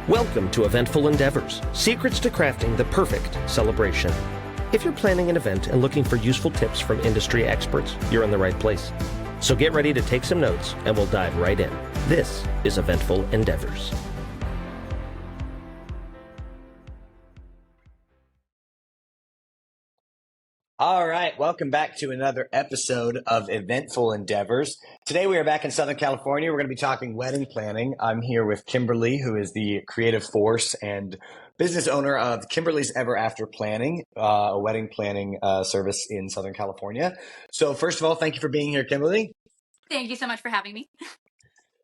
Welcome to Eventful Endeavors, secrets to crafting the perfect celebration. If you're planning an event and looking for useful tips from industry experts, you're in the right place. So get ready to take some notes and we'll dive right in. This is Eventful Endeavors. All right, welcome back to another episode of Eventful Endeavors. Today we are back in Southern California. We're going to be talking wedding planning. I'm here with Kimberly, who is the creative force and business owner of Kimberlys Ever After Planning, a wedding planning service in Southern California. So first of all, thank you for being here, Kimberly. Thank you so much for having me.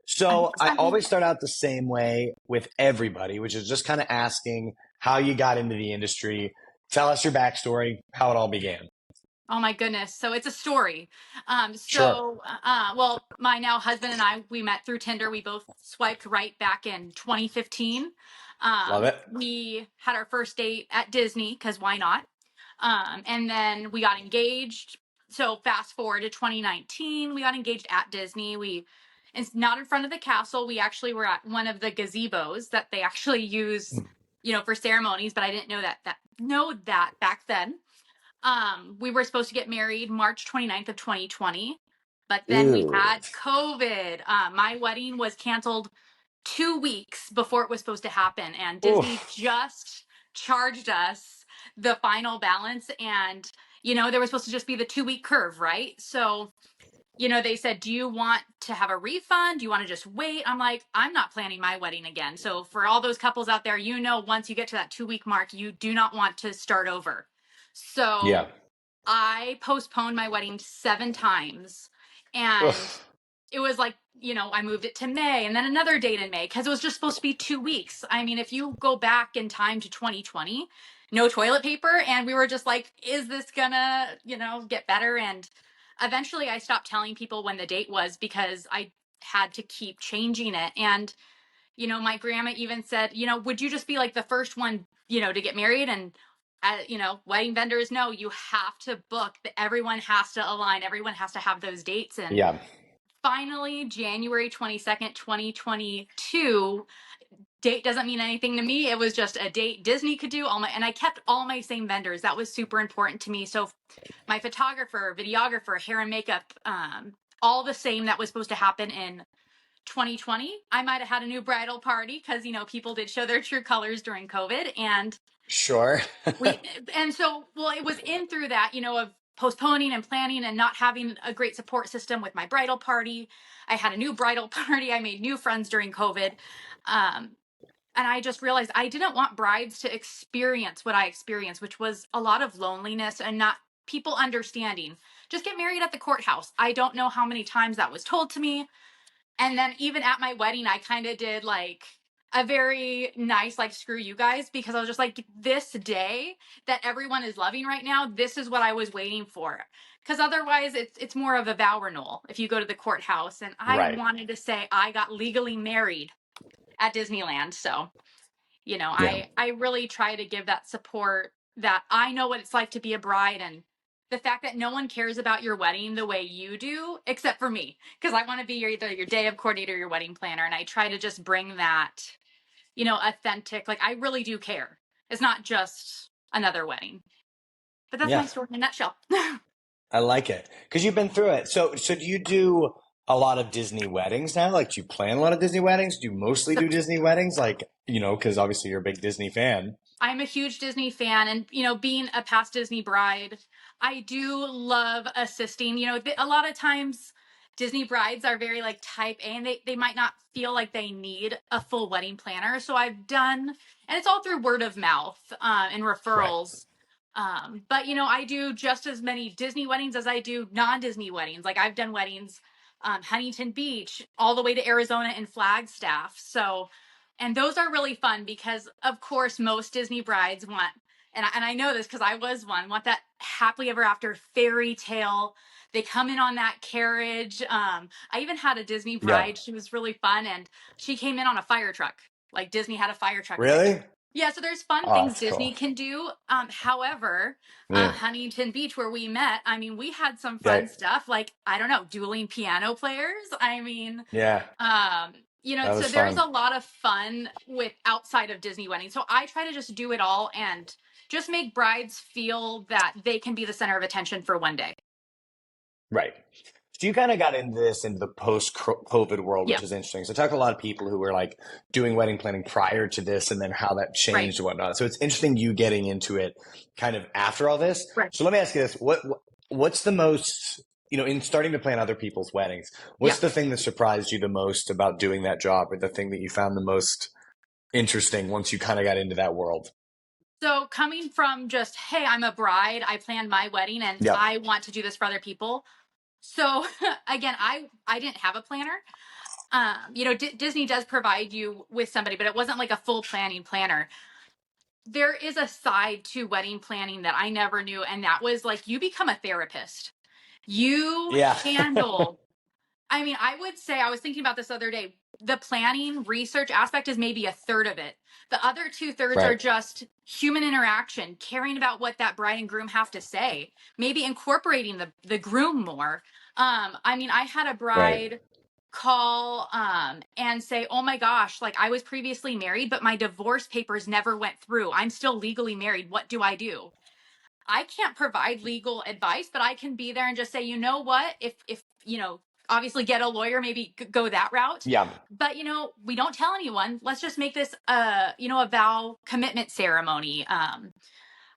So I always start out the same way with everybody, which is just kind of asking how you got into the industry. Tell us your backstory, how it all began. Oh my goodness. So it's a story. Sure. Well, my now husband and I, we met through Tinder. We both swiped right back in 2015. Love it. We had our first date at Disney, because why not? And then we got engaged. So fast forward to 2019, we got engaged at Disney. It's not in front of the castle. We actually were at one of the gazebos that they actually use, for ceremonies, but I didn't know that back then. We were supposed to get married March 29th of 2020, but then we had COVID. My wedding was canceled 2 weeks before it was supposed to happen, and Disney just charged us the final balance. And, there was supposed to just be the 2-week curve, right? So, they said, do you want to have a refund? Do you want to just wait? I'm like, I'm not planning my wedding again. So for all those couples out there, once you get to that 2-week mark, you do not want to start over. So Yeah. I postponed my wedding 7 times, and it was like, I moved it to May and then another date in May because it was just supposed to be 2 weeks. I mean, if you go back in time to 2020, no toilet paper. And we were just like, is this gonna, get better? And eventually I stopped telling people when the date was because I had to keep changing it. And, my grandma even said, would you just be like the first one, to get married? And wedding vendors know you have to book, that everyone has to align. Everyone has to have those dates. And finally, January 22nd, 2022, date doesn't mean anything to me. It was just a date Disney could do and I kept all my same vendors. That was super important to me. So my photographer, videographer, hair and makeup, all the same that was supposed to happen in 2020. I might have had a new bridal party because, people did show their true colors during COVID. And sure. it was in through that, of postponing and planning and not having a great support system with my bridal party. I had a new bridal party. I made new friends during COVID. And I just realized I didn't want brides to experience what I experienced, which was a lot of loneliness and not people understanding. Just get married at the courthouse. I don't know how many times that was told to me. And then even at my wedding, I kind of did like a very nice, like, screw you guys, because I was just like, this day that everyone is loving right now, this is what I was waiting for. Because otherwise it's more of a vow renewal if you go to the courthouse. And I wanted to say I got legally married at Disneyland. So, I really try to give that support, that I know what it's like to be a bride, and the fact that no one cares about your wedding the way you do, except for me, because I want to be either your day of coordinator or your wedding planner. And I try to just bring that, authentic, like, I really do care. It's not just another wedding. But that's my story in a nutshell. I like it because you've been through it. So do you do a lot of Disney weddings now? Like, do you plan a lot of Disney weddings? Do you mostly do Disney weddings? Like, because obviously you're a big Disney fan. I'm a huge Disney fan, and, being a past Disney bride, I do love assisting. A lot of times Disney brides are very like type A, and they might not feel like they need a full wedding planner. So I've done, and it's all through word of mouth and referrals. But, I do just as many Disney weddings as I do non-Disney weddings. Like, I've done weddings, Huntington Beach, all the way to Arizona and Flagstaff. So, and those are really fun because, of course, most Disney brides want, and I know this because I was one, want that happily ever after fairy tale. They come in on that carriage. I even had a Disney bride. She was really fun, and she came in on a fire truck. Like, Disney had a fire truck. Really? Yeah, so there's fun things Disney can do. However, Huntington Beach, where we met, I mean, we had some fun stuff, like, I don't know, dueling piano players. I mean, That So was there's fun. a lot of fun with outside of Disney weddings. So I try to just do it all and just make brides feel that they can be the center of attention for one day. Right. So you kind of got into this into the post-COVID world, Yeah, which is interesting. So I talk to a lot of people who were like doing wedding planning prior to this and then how that right, changed and whatnot. So it's interesting you getting into it kind of after all this. right. So let me ask you this. What's the most, in starting to plan other people's weddings, Yeah. what's the thing that surprised you the most about doing that job, or the thing that you found the most interesting once you kind of got into that world? So coming from just, hey, I'm a bride, I planned my wedding and Yeah. I want to do this for other people. So again, I didn't have a planner. Disney does provide you with somebody, but it wasn't like a full planner. There is a side to wedding planning that I never knew, and that was like you become a therapist. You Yeah. handle, I mean, I would say, I was thinking about this the other day. The planning research aspect is maybe a third of it. The other two-thirds are Right. just human interaction, caring about what that bride and groom have to say, maybe incorporating the groom more. I mean, I had a Right. bride call and say, oh my gosh, like I was previously married, but my divorce papers never went through. I'm still legally married. What do I do? I can't provide legal advice, but I can be there and just say, you know what, if obviously get a lawyer, maybe go that route. Yeah. But we don't tell anyone. Let's just make this a vow commitment ceremony.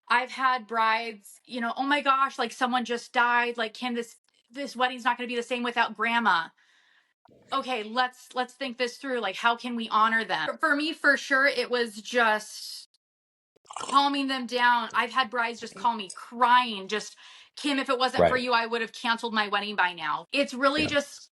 I've had brides, oh my gosh, like someone just died, like Kim, this wedding's not going to be the same without grandma. Okay, let's think this through. Like, how can we honor them? For me, for sure, it was just calming them down. I've had brides just call me crying, just, Kim, if it wasn't for Right. you, I would have canceled my wedding by now. It's really Yeah. just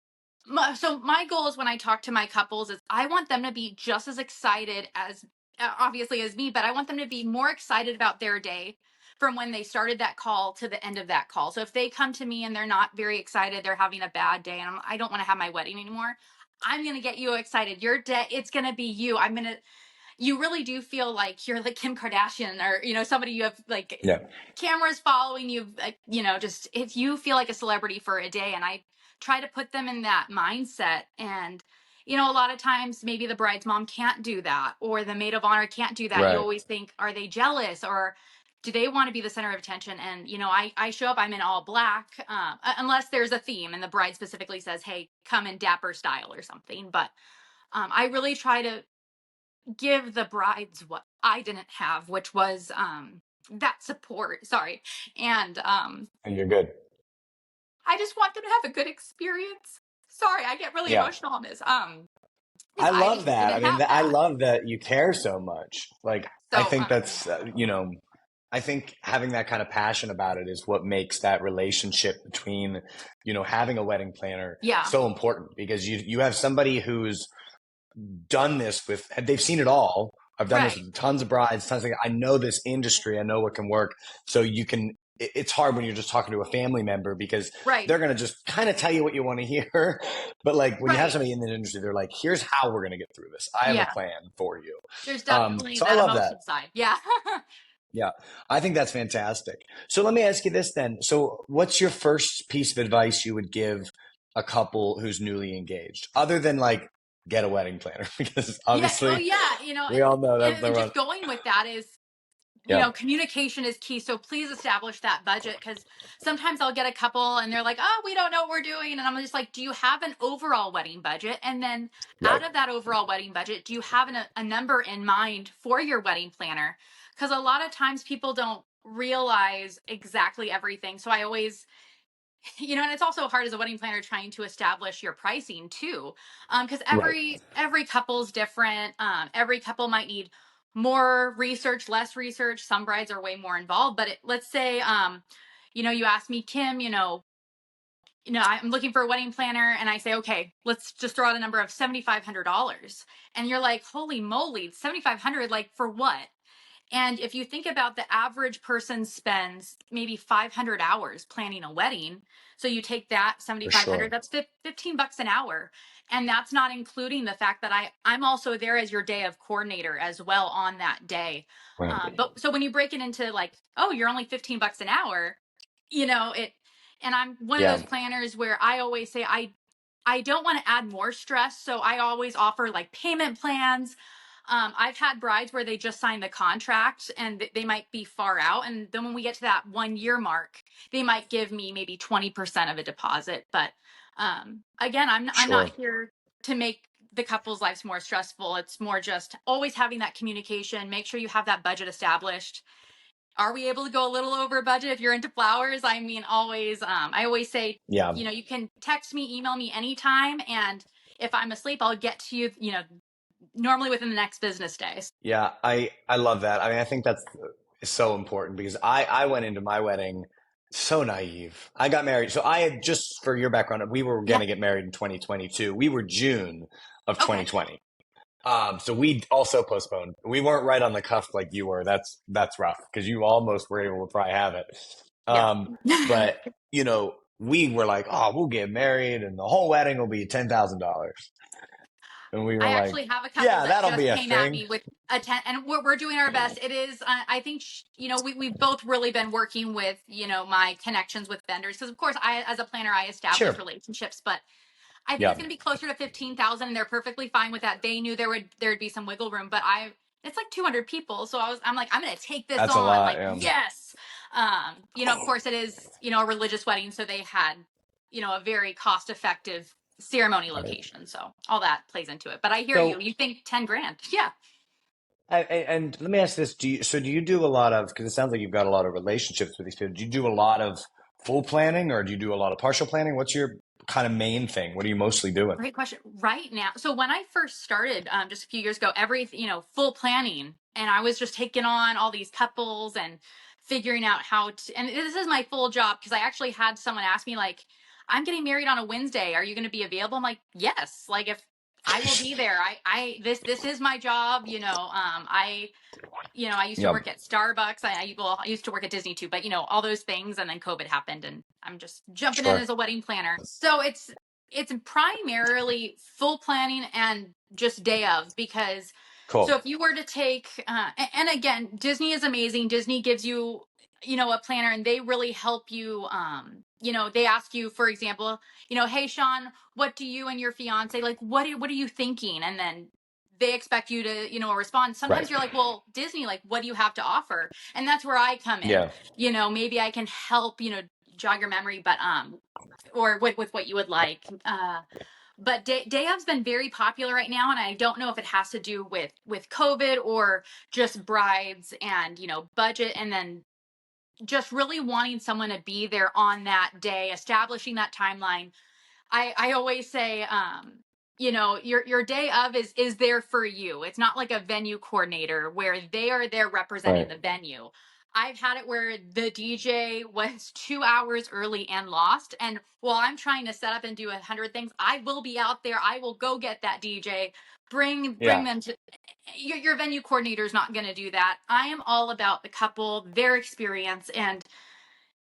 so my goal is when I talk to my couples is I want them to be just as excited as obviously as me, but I want them to be more excited about their day from when they started that call to the end of that call. So if they come to me and they're not very excited, they're having a bad day and I don't want to have my wedding anymore, I'm going to get you excited. Your day, it's going to be you. You really do feel like you're like Kim Kardashian or, somebody you have like Yeah. cameras following you, just if you feel like a celebrity for a day. And I try to put them in that mindset. And, a lot of times maybe the bride's mom can't do that or the maid of honor can't do that. You Right. always think, are they jealous or do they want to be the center of attention? And, I show up, I'm in all black, unless there's a theme and the bride specifically says, hey, come in dapper style or something. But I really try to give the brides what I didn't have, which was that support. Sorry. And And you're good. I just want them to have a good experience. Sorry, I get really Yeah. emotional on this. I Because I love that. I didn't mean, have I that. love that you care so much. Like, I So think that's, I think having that kind of passion about it is what makes that relationship between, having a wedding planner yeah. so important, because you have somebody who's done this with, they've seen it all. I've done this Right. with tons of brides, tons of, I know this industry, I know what can work. So it's hard when you're just talking to a family member because Right. they're going to just kind of tell you what you want to hear. But like when you have Right. somebody in the industry, they're like, here's how we're going to get through this. I have a Yeah. plan for you. There's definitely So I that love that. emotion side. Yeah. Yeah, I think that's fantastic. So let me ask you this then. So what's your first piece of advice you would give a couple who's newly engaged, other than like get a wedding planner? Because Yeah. Oh, obviously yeah. we all know that's the And one. just going with that is Yeah, communication is key. So please establish that budget because sometimes I'll get a couple and they're like, oh, we don't know what we're doing. And I'm just like, do you have an overall wedding budget? And then right. out of that overall wedding budget, do you have a number in mind for your wedding planner? Because a lot of times people don't realize exactly everything. So I always, and it's also hard as a wedding planner trying to establish your pricing too, because Right. every couple's different. Every couple might need more research, less research. Some brides are way more involved. But let's say, you ask me, Kim, I'm looking for a wedding planner, and I say, okay, let's just throw out a number of $7,500, and you're like, holy moly, 7,500, like for what? And if you think about the average person spends maybe 500 hours planning a wedding. So you take that For 7,500, sure. that's $15 an hour. And that's not including the fact that I'm also there as your day of coordinator as well on that day. Right. But so when you break it into like, oh, you're only $15 an hour, it, and I'm one of those Yeah. planners where I always say, I don't want to add more stress. So I always offer like payment plans. I've had brides where they just sign the contract and they might be far out. And then when we get to that 1 year mark, they might give me maybe 20% of a deposit. But again, I'm not Sure. here to make the couple's lives more stressful. It's more just always having that communication. Make sure you have that budget established. Are we able to go a little over budget if you're into flowers? I mean, always, I always say, Yeah. you can text me, email me anytime. And if I'm asleep, I'll get to you, normally within the next business days. Yeah. I love that. I mean, I think that's so important because I went into my wedding so naive. I got married. So I had, just for your background, we were going Yeah. to get married in 2022. We were June of Okay. 2020. So we also postponed. We weren't right on the cusp like you were. That's rough because you almost were able to probably have it. Yeah. But we were like, oh, we'll get married and the whole wedding will be $10,000. And we were I like, actually have a couple yeah, that that'll just be a came at thing. me with a 10, and we're doing our best. It is, I think, we've both really been working with, my connections with vendors. Because of course as a planner, I establish Sure. relationships, but I think Yeah, it's going to be closer to 15,000 and they're perfectly fine with that. They knew there'd be some wiggle room, but it's like 200 people. So I'm like, I'm going to take this that's a on. lot. Like, Yeah. yes. Of course it is, a religious wedding. So they had, a very cost effective ceremony Right. location. So all that plays into it, but I hear So, you think 10 grand. Yeah. and let me ask this: do you do a lot of? Because it sounds like you've got a lot of relationships with these people. Do you do a lot of full planning, or do you do a lot of partial planning? What's your kind of main thing? What are you mostly doing? Great question. Right now, so when I first started, just a few years ago, full planning, and I was just taking on all these couples and figuring out how to. And this is my full job because I actually had someone ask me like, "I'm getting married on a Wednesday. Are you going to be available?" I'm like, "Yes." Like if I will be there. This is my job. I used to Yeah, work at Starbucks. I used to work at Disney too, but all those things. And then COVID happened and I'm just jumping in sure, as a wedding planner. So it's primarily full planning and just day of because so cool. if you were to take, and again, Disney is amazing. Disney gives you, a planner and they really help you. They ask you, for example, hey, Sean, what do you and your fiance like? What are you thinking? And then they expect you to, respond. Sometimes Right. you're like, well, Disney, like, what do you have to offer? And that's where I come in. Yeah. Maybe I can help, jog your memory, but or with what you would like. But day of's been very popular right now, and I don't know if it has to do with COVID or just brides and budget, and then just really wanting someone to be there on that day, establishing that timeline. I always say, your day of is there for you. It's not like a venue coordinator where they are there representing Right. the venue. I've had it where the DJ was 2 hours early and lost. And while I'm trying to set up and do 100 things, I will be out there. I will go get that DJ, bring Yeah. them to your venue coordinator is not going to do that. I am all about the couple, their experience, and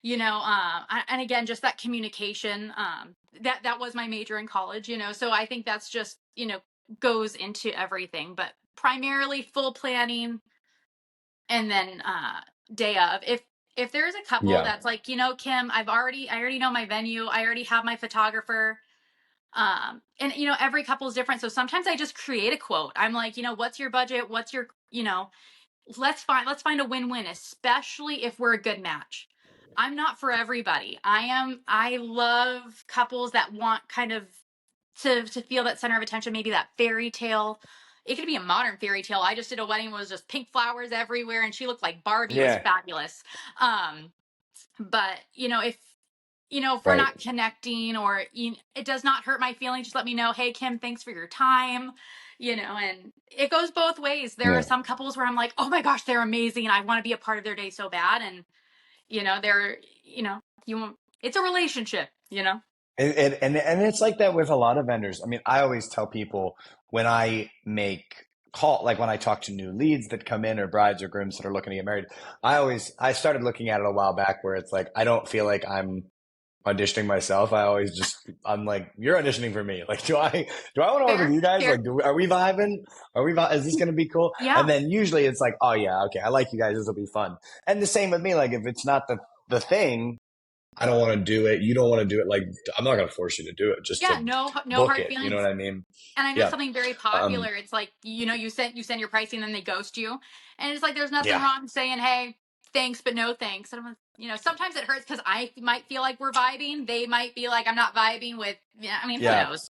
and again, just that communication. That was my major in college. So I think that's just goes into everything, but primarily full planning and then day of. If there's a couple Yeah. that's like, Kim, I already know my venue, I already have my photographer. And every couple is different. So sometimes I just create a quote. I'm like, what's your budget? What's your, let's find a win-win, especially if we're a good match. I'm not for everybody. I love couples that want kind of to feel that center of attention, maybe that fairy tale. It could be a modern fairy tale. I just did a wedding where it was just pink flowers everywhere and she looked like Barbie. It was Yeah. fabulous. But if we're Right. not connecting or it does not hurt my feelings, just let me know. Hey, Kim, thanks for your time. And it goes both ways. There are Yeah. some couples where I'm like, oh my gosh, they're amazing. I want to be a part of their day so bad. And, they're, you won't, it's a relationship, And it's like that with a lot of vendors. I mean, I always tell people when I like when I talk to new leads that come in or brides or grooms that are looking to get married, I started looking at it a while back where it's like, I don't feel like I'm auditioning myself. I'm like, you're auditioning for me. Like, do I want to work with Fair, you guys? fair. Like, are we vibing? Is this going to be cool? Yeah. And then usually it's like, oh yeah, okay. I like you guys. This will be fun. And the same with me. Like if it's not the thing, I don't want to do it. You don't want to do it. Like, I'm not going to force you to do it just Yeah, to no book hard it. You know feelings. what I mean? And I know Yeah. something very Um, popular. It's like, you send your pricing and then they ghost you. And it's like there's nothing yeah. wrong saying, "Hey, thanks, but no thanks." And I'm like, sometimes it hurts because I might feel like we're vibing. They might be like, I'm not vibing with, yeah, I mean, who Yeah. knows?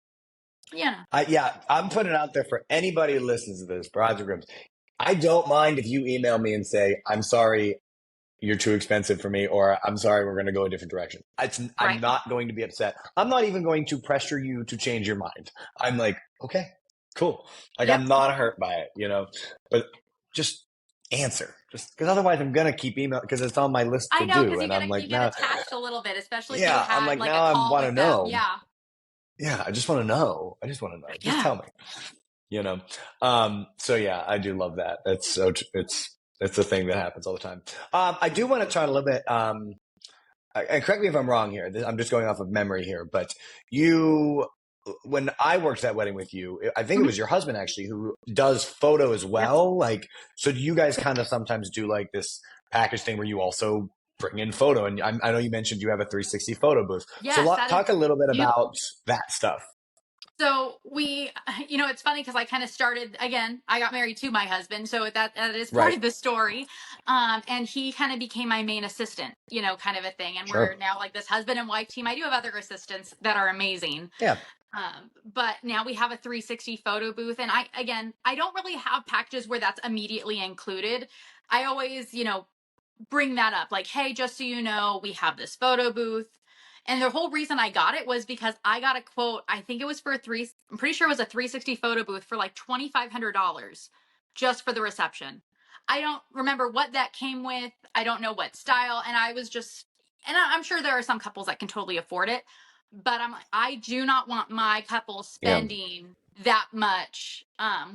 Yeah. I'm putting it out there for anybody who listens to this, brides or grooms. I don't mind if you email me and say, I'm sorry, you're too expensive for me, or I'm sorry, we're going to go a different direction. I'm Right. not going to be upset. I'm not even going to pressure you to change your mind. I'm like, okay, cool. Like, Yep. I'm not hurt by it, but just answer. Just because otherwise I'm going to keep email because it's on my list I to know, do. because And I'm you like, get now, attached a little bit, especially if you yeah, I'm had like, like a now I call want to with them. know. Yeah. Yeah, I just want to know. I just want to know. Just Yeah. tell me, you know? So yeah, I do love that. That's it's a thing that happens all the time. I do want to try a little bit, and correct me if I'm wrong here. I'm just going off of memory here, but you, when I worked that wedding with you, I think it Mhm. was your husband actually who does photo as Yes. well. Like, so do you guys kind of sometimes do like this package thing where you also bring in photo? And I know you mentioned you have a 360 photo booth. So Yes, that is talk a little bit about beautiful. that stuff. So it's funny because I kind of started again. I got married to my husband, so that is part Right. of the story. And he kind of became my main assistant, kind of a thing. And we're Sure. now like this husband and wife team. I do have other assistants that are amazing. Yeah. But now we have a 360 photo booth, and I don't really have packages where that's immediately included. I always, bring that up like, hey, just so you know, we have this photo booth. And the whole reason I got it was because I got a quote. I think it was I'm pretty sure it was a 360 photo booth for like $2,500 just for the reception. I don't remember what that came with. I don't know what style. And I was just, and I'm sure there are some couples that can totally afford it, but I'm like, I do not want my couple Yeah. spending that much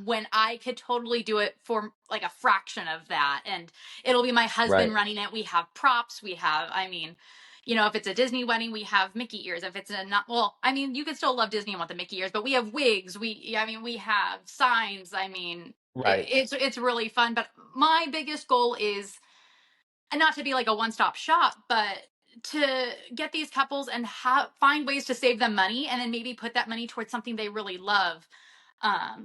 when I could totally do it for like a fraction of that. And it'll be my Right. husband running it. We have props. If it's a Disney wedding, we have Mickey ears. If it's a not, well, you can still love Disney and want the Mickey ears, but we have wigs. We have signs. Right. It's really fun. But my biggest goal is, and not to be like a one-stop shop, but to get these couples and find ways to save them money, and then maybe put that money towards something they really love.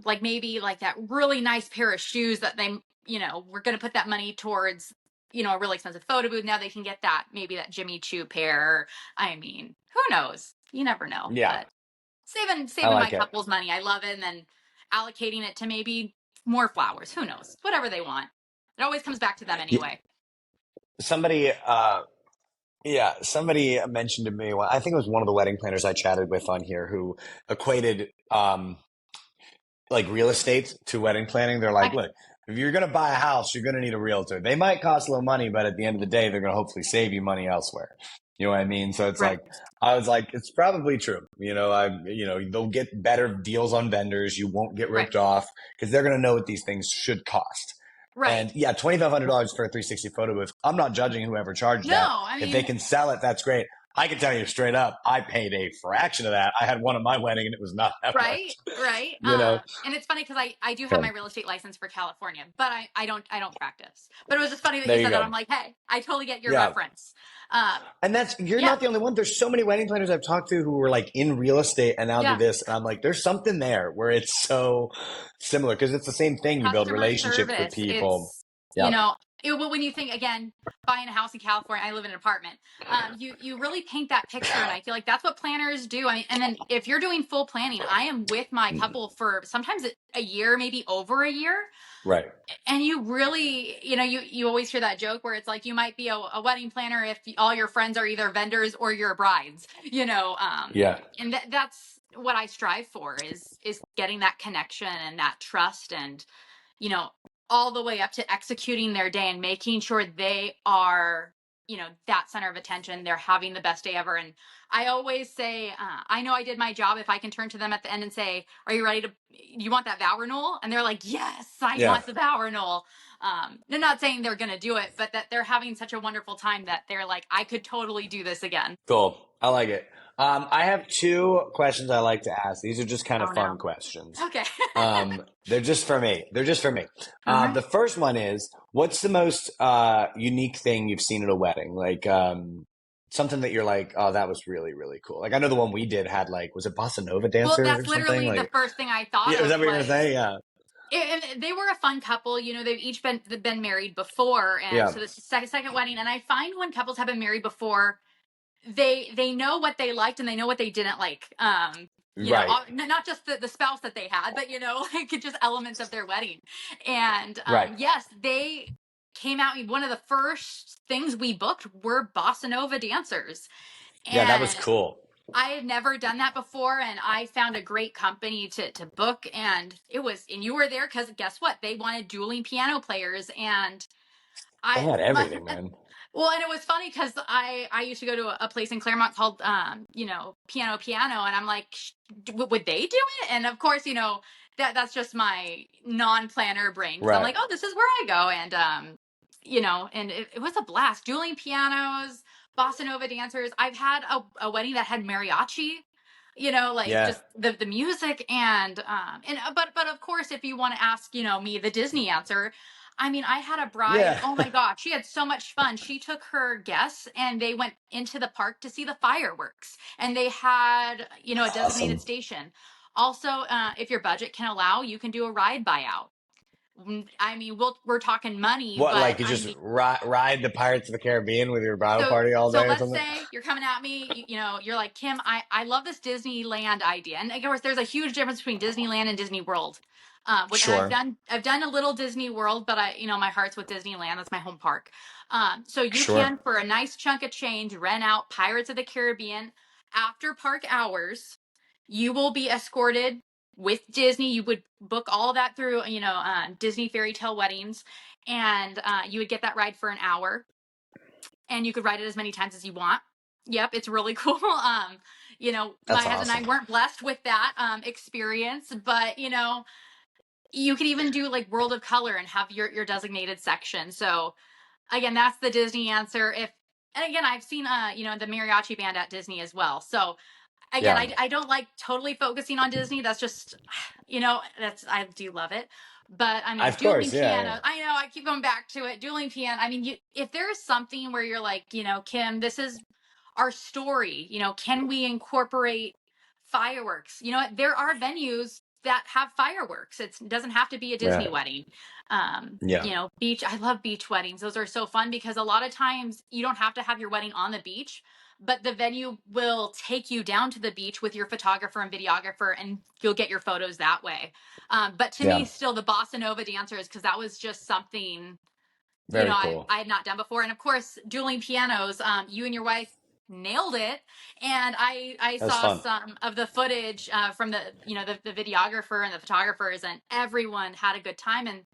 Like maybe like that really nice pair of shoes that we're going to put that money towards, a really expensive photo booth. Now they can get maybe that Jimmy Choo pair. Who knows? You never know. Yeah. But saving I saving my like it. couple's money, I love it. And then allocating it to maybe more flowers. Who knows? Whatever they want. It always comes back to them Y- anyway. Somebody, yeah, somebody mentioned to me, well, I think it was one of the wedding planners I chatted with on here who equated, like real estate to wedding planning. They're like, I look, if you're going to buy a house, you're going to need a realtor. They might cost a little money, but at the end of the day, they're going to hopefully save you money elsewhere. You know what I mean? So it's Right. like, I was like, it's probably true. They'll get better deals on vendors. You won't get Right. ripped off because they're going to know what these things should cost. Right. And yeah, $2,500 for a 360 photo booth. I'm not judging whoever charged No, that. If they can sell it, that's great. I can tell you straight up, I paid a fraction of that. I had one at my wedding and it was not that right, much. right. You know? And it's funny because I do have Yeah. my real estate license for California, but I don't practice. But it was just funny that There you you said that. go. I'm like, hey, I totally get your Yeah. reference. And you're Yeah, not the only one. There's so many wedding planners I've talked to who were like in real estate and now do yeah. this. And I'm like, there's something there where it's so similar because it's the same thing. You build Customer relationships with service. people. It's Yeah. well, when you think again, buying a house in California, I live in an apartment. You really paint that picture, and I feel like that's what planners do. And then if you're doing full planning, I am with my couple for sometimes a year, maybe over a year. Right. And you really, you always hear that joke where it's like you might be a wedding planner if all your friends are either vendors or your brides, Yeah. and that's what I strive for is getting that connection and that trust, and you know, all the way up to executing their day and making sure they are, that center of attention. They're having the best day ever. And I always say, I know I did my job if I can turn to them at the end and say, are you ready you want that vow renewal? And they're like, yes, I Yeah. want the vow renewal. They're not saying they're going to do it, but that they're having such a wonderful time that they're like, I could totally do this again. Cool. I like it. I have two questions I like to ask. These are just kind of Oh, fun no. questions. Okay. They're just for me. They're just for me. All right. The first one is, what's the most unique thing you've seen at a wedding? Like, something that you're like, oh, that was really, really cool. Like I know the one we did had like, was it Bossa Nova Well, dancer or that's something? literally the Like, first thing I thought yeah, is that of what you're gonna was say? Yeah. and they were a fun couple. You know, they've each been married before, and Yeah. so this is second wedding. And I find when couples have been married before, they know what they liked and they know what they didn't like. You know, Right. not just the spouse that they had, but you know, like just elements of their wedding. And Right. yes, they came out. One of the first things we booked were bossa nova dancers, Yeah, that was and cool. I had never done that before, and I found a great company to book, and you were there because guess what? They wanted dueling piano players, and They I had my everything, man. well, and it was funny because I used to go to a place in Claremont called you know, Piano, and I'm like, would they do it? And of course, you know, that's just my non-planner brain because I'm Right. like, oh, this is where I go, and you know, and it was a blast. Dueling pianos, bossa nova dancers. I've had a wedding that had mariachi. You know, like Yeah. just the music and but of course, if you want to ask, you know, me the Disney answer, I mean, I had a bride. Yeah. Oh my gosh, she had so much fun. She took her guests and they went into the park to see the fireworks. And they had, you know, a designated Awesome. station. Also, if your budget can allow, you can do a ride buyout. I mean, we're talking money, What, but like you I just mean, ride the Pirates of the Caribbean with your bridal so party all so day or let's something? say you're coming at me, you know, you're like, Kim, I love this Disneyland idea. And of course there's a huge difference between Disneyland and Disney World. And Sure. I've done a little Disney World, but I, you know, my heart's with Disneyland. That's my home park. So you Sure. can, for a nice chunk of change, rent out Pirates of the Caribbean after park hours. You will be escorted with Disney. You would book all that through, you know, Disney Fairy Tale Weddings, and you would get that ride for an hour, and you could ride it as many times as you want. Yep, it's really cool. You know, my That's husband and awesome. I weren't blessed with that experience, but you know, you could even do like World of Color and have your designated section. So again, that's the Disney answer. If and again, I've seen you know, the mariachi band at Disney as well. So again, Yeah. I don't like totally focusing on Disney. That's just, you know, that's, I do love it. But I mean, Of course. dueling Yeah. Yeah. piano, I know I keep going back to it. Dueling piano. I mean, if there's something where you're like, you know, Kim, this is our story, you know, can we incorporate fireworks? You know what? There are venues that have fireworks. It doesn't have to be a Yeah. Disney wedding. Yeah. You know, I love beach weddings. Those are so fun because a lot of times you don't have to have your wedding on the beach, but the venue will take you down to the beach with your photographer and videographer, and you'll get your photos that way. But to me, Yeah. still the bossa nova dancers, because that was just something, you know, Very cool. I had not done before. And of course, dueling pianos, you and your wife nailed it. And I That was saw fun. some of the footage from the, you know, the videographer and the photographers, and everyone had a good time. And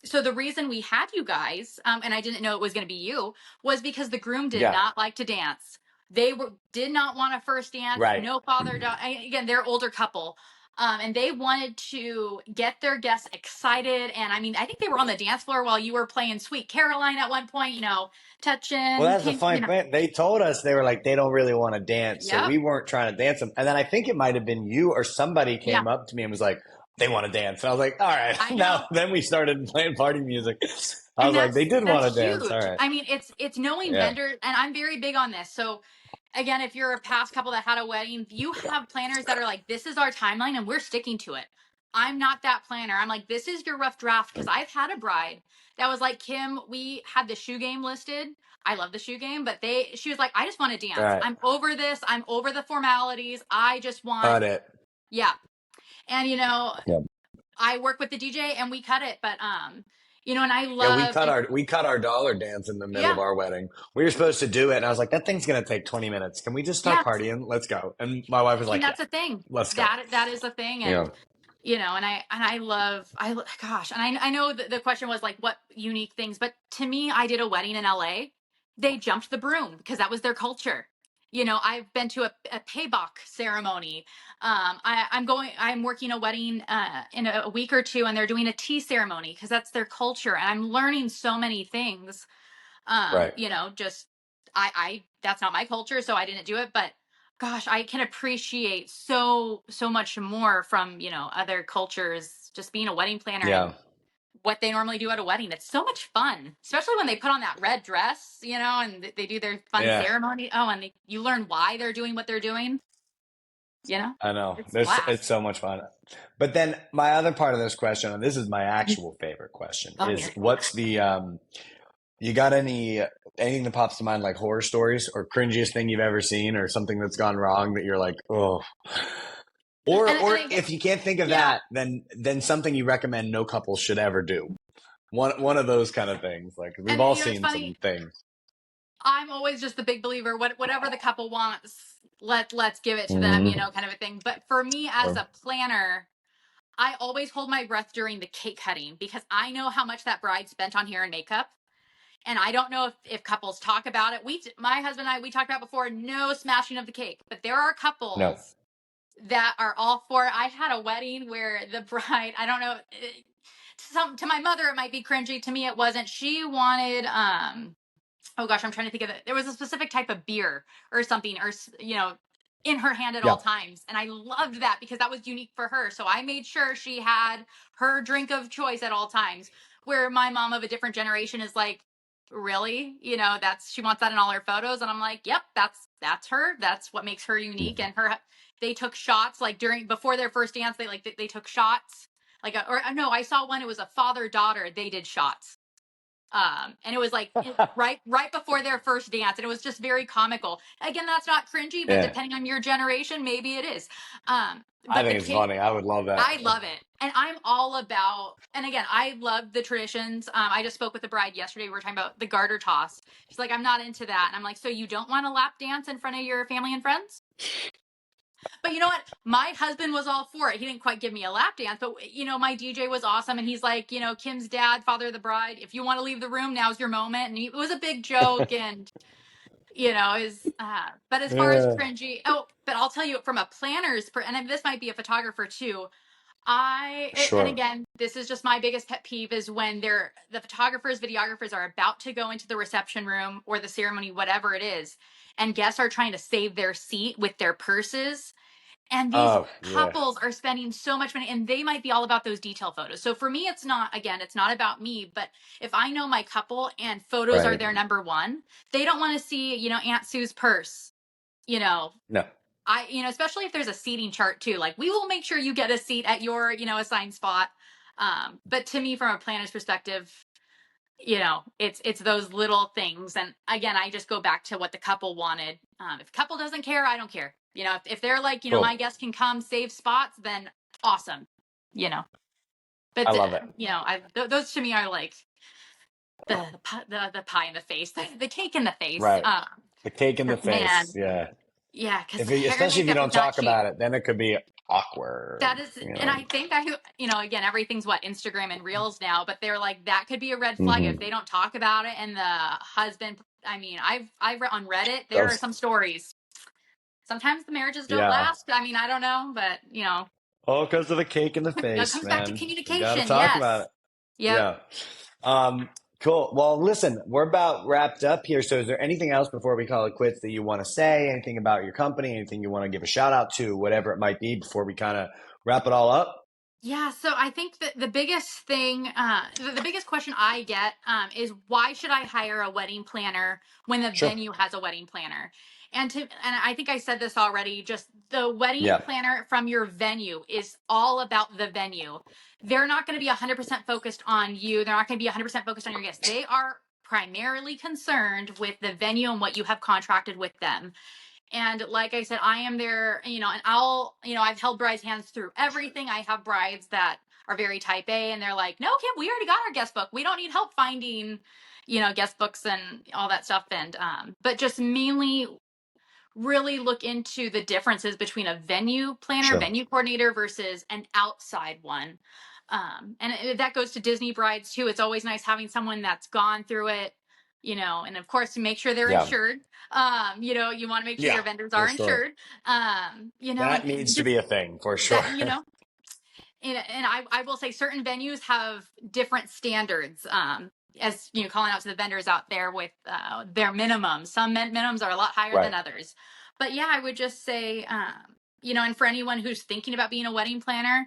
so the reason we had you guys, and I didn't know it was going to be you, was because the groom did Yeah. not like to dance. Did not want a first dance. Right. No father, again, they're older couple. And they wanted to get their guests excited. And I mean, I think they were on the dance floor while you were playing Sweet Caroline at one point, you know, Well, touching, that's the you funny know, thing. They told us they were like, they don't really want to dance. So yep, we weren't trying to dance them. And then I think it might have been you or somebody yeah, came up to me and was like, they want to dance. And I was like, all right. I know. Now, then we started playing party music. I And was like, they did want that's to dance. All huge. right. I mean, it's knowing Yeah. vendors, and I'm very big on this. So again, if you're a past couple that had a wedding, you have planners that are like, this is our timeline and we're sticking to it. I'm not that planner. I'm like, this is your rough draft, because I've had a bride that was like, Kim, we had the shoe game listed. I love the shoe game, but she was like, I just want to All dance. right. I'm over this. I'm over the formalities. I just want, Cut it. yeah. And you know, Yeah. I work with the DJ and we cut it, but you know, and I Yeah, love, we cut our dollar dance in the middle yeah, of our wedding. We were supposed to do it, and I was like, "That thing's gonna take 20 minutes. Can we just start yeah. partying? Let's go." And my wife was And like, "Yeah, that's a thing. let's go." That is a thing. Yeah, And you know, and I love, gosh, and I know that the question was like, what unique things, but to me, I did a wedding in LA. They jumped the broom because that was their culture. You know, I've been to a payback ceremony. I'm working a wedding in a week or two, and they're doing a tea ceremony because that's their culture. And I'm learning so many things. right. You know, just that's not my culture, so I didn't do it, but gosh, I can appreciate so much more from, you know, other cultures, just being a wedding planner and Yeah, what they normally do at a wedding. It's so much fun, especially when they put on that red dress, and they do their fun Yeah, ceremony. Oh, and you learn why they're doing what they're doing. I know. It's a blast. It's so much fun. But then my other part of this question, and this is my actual favorite question, Oh, is yeah. what's the you got anything that pops to mind like horror stories or cringiest thing you've ever seen or something that's gone wrong that you're like, oh. Or And if you can't think of yeah. that, then something you recommend no couple should ever do. One of those kind of things. Like we've And all it's seen some funny. things. I'm always just the big believer. Whatever the couple wants, let's give it to them, Mm-hmm. kind of a thing. But for me as a planner, I always hold my breath during the cake cutting because I know how much that bride spent on hair and makeup. And I don't know if couples talk about it. My husband and I, we talked about before, no smashing of the cake. But there are No. couples that are all for it. I had a wedding where the bride, I don't know, to my mother, it might be cringy. To me, it wasn't. She wanted, oh gosh, I'm trying to think of it. There was a specific type of beer or something, or, in her hand at all Yeah. times. And I loved that because that was unique for her. So I made sure she had her drink of choice at all times. Where my mom of a different generation is like, really? She wants that in all her photos. And I'm like, yep, that's her. That's what makes her unique. And they took shots like before their first dance, they took shots. Or no, I saw one, it was a father-daughter, they did shots. And it was like right before their first dance, and it was just very comical. Again, that's not cringy, but Yeah. depending on your generation, maybe it is. I But the think it's cake, funny. I would love that. I love it, and I'm all about. And again, I love the traditions. I just spoke with the bride yesterday. We were talking about the garter toss. She's like, I'm not into that, and I'm like, so you don't want to lap dance in front of your family and friends? But you know what? My husband was all for it. He didn't quite give me a lap dance, but my DJ was awesome. And he's like, Kim's dad, father of the bride, if you want to leave the room, now's your moment. And it was a big joke. And, but as far as Yeah. cringy, but I'll tell you from a and this might be a photographer too. And Sure. again, this is just my biggest pet peeve is when the photographers, videographers are about to go into the reception room or the ceremony, whatever it is, and guests are trying to save their seat with their purses. And these Oh, yeah. couples are spending so much money and they might be all about those detail photos. So for me, it's not about me, but if I know my couple and photos are Right. their number one, they don't want to see, Aunt Sue's purse, No. especially if there's a seating chart too, like we will make sure you get a seat at your, assigned spot. But to me, from a planner's perspective, it's those little things. And again, I just go back to what the couple wanted. If the couple doesn't care, I don't care. If they're like, my Cool. guests can come save spots, then awesome. I But love it. those to me are like the pie in the face, the cake in the face. Right. The cake in the 'Cause, man, face. Yeah. yeah, because hair and Especially if you makeup don't is not talk cheap. about it, then it could be awkward. That is, and I think again, everything's Instagram and Reels now, but they're like, that could be a red flag if Mm-hmm. they don't talk about it. And the husband, I mean, I've read on Reddit, there are Those, some stories. Sometimes the marriages don't yeah. last. I mean, I don't know, but All because of the cake in the it face, comes back to man. We got to communication. talk about Yes. it. Yep. Yeah. Cool. Well, listen, we're about wrapped up here. So is there anything else before we call it quits that you want to say? Anything about your company? Anything you want to give a shout out to? Whatever it might be before we kind of wrap it all up? Yeah, so I think that the biggest thing, the biggest question I get is why should I hire a wedding planner when the Sure. venue has a wedding planner? And I think I said this already, just the wedding Yeah. planner from your venue is all about the venue. They're not going to be 100% focused on you. They're not going to be 100% focused on your guests. They are primarily concerned with the venue and what you have contracted with them. And like I said, I am there, and I've held brides' hands through everything. I have brides that are very type A and they're like, no, Kim, we already got our guest book. We don't need help finding, guest books and all that stuff. And, but just mainly really look into the differences between a venue planner, Sure. venue coordinator versus an outside one. That goes to Disney brides too. It's always nice having someone that's gone through it, and of course, make sure they're Yeah. insured. You want to make sure Yeah, your vendors for are sure. insured. That And needs to just be a thing for sure. that, and I will say certain venues have different standards. As calling out to the vendors out there with their minimums. Some minimums are a lot higher Right. than others. But yeah, I would just say, and for anyone who's thinking about being a wedding planner,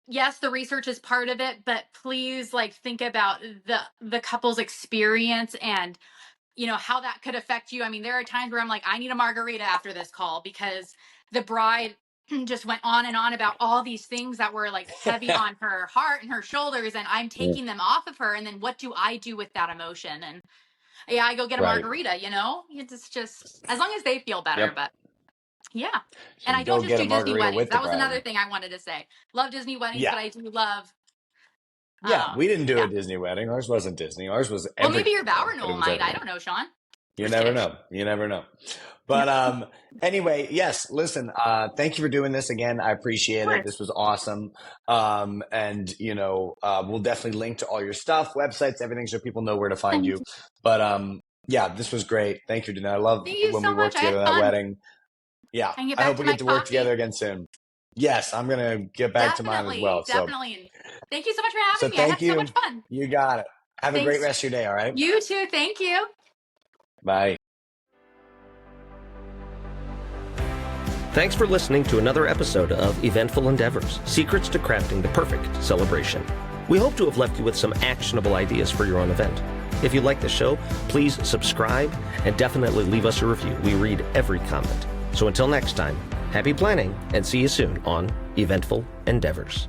yes, the research is part of it, but please like think about the couple's experience and how that could affect you. I mean, there are times where I'm like, I need a margarita after this call because the bride just went on and on about all these things that were like heavy on her heart and her shoulders, and I'm taking them off of her. And then what do I do with that emotion? And yeah, I go get a Right. margarita, It's just as long as they feel better. Yep. But yeah. So And I go don't just get a do Disney margarita weddings. with the That was bride. another thing I wanted to say. Love Disney weddings, Yeah. but I do love Yeah, we didn't do yeah. a Disney wedding. Ours wasn't Disney. Ours was Well, maybe your vow everything, but it renewal was might. I everything. don't know, Sean. You Just never kidding. know. You never know. But anyway, yes, listen, thank you for doing this again. I appreciate it. This was awesome. And we'll definitely link to all your stuff, websites, everything, so people know where to find you. But yeah, this was great. Thank you, Dana. I love Thank you when so we work much. I had together at that fun. wedding. Yeah. I can get I back hope to we my get to work coffee. together again soon. Yes, I'm gonna get back to mine as well. Definitely. Thank you so much for having So me. I thank had so you. much fun. You got it. Have a great rest of your day, all right? You too. Thank you. Bye. Thanks for listening to another episode of Eventful Endeavors, Secrets to Crafting the Perfect Celebration. We hope to have left you with some actionable ideas for your own event. If you like the show, please subscribe and definitely leave us a review. We read every comment. So until next time, happy planning and see you soon on Eventful Endeavors.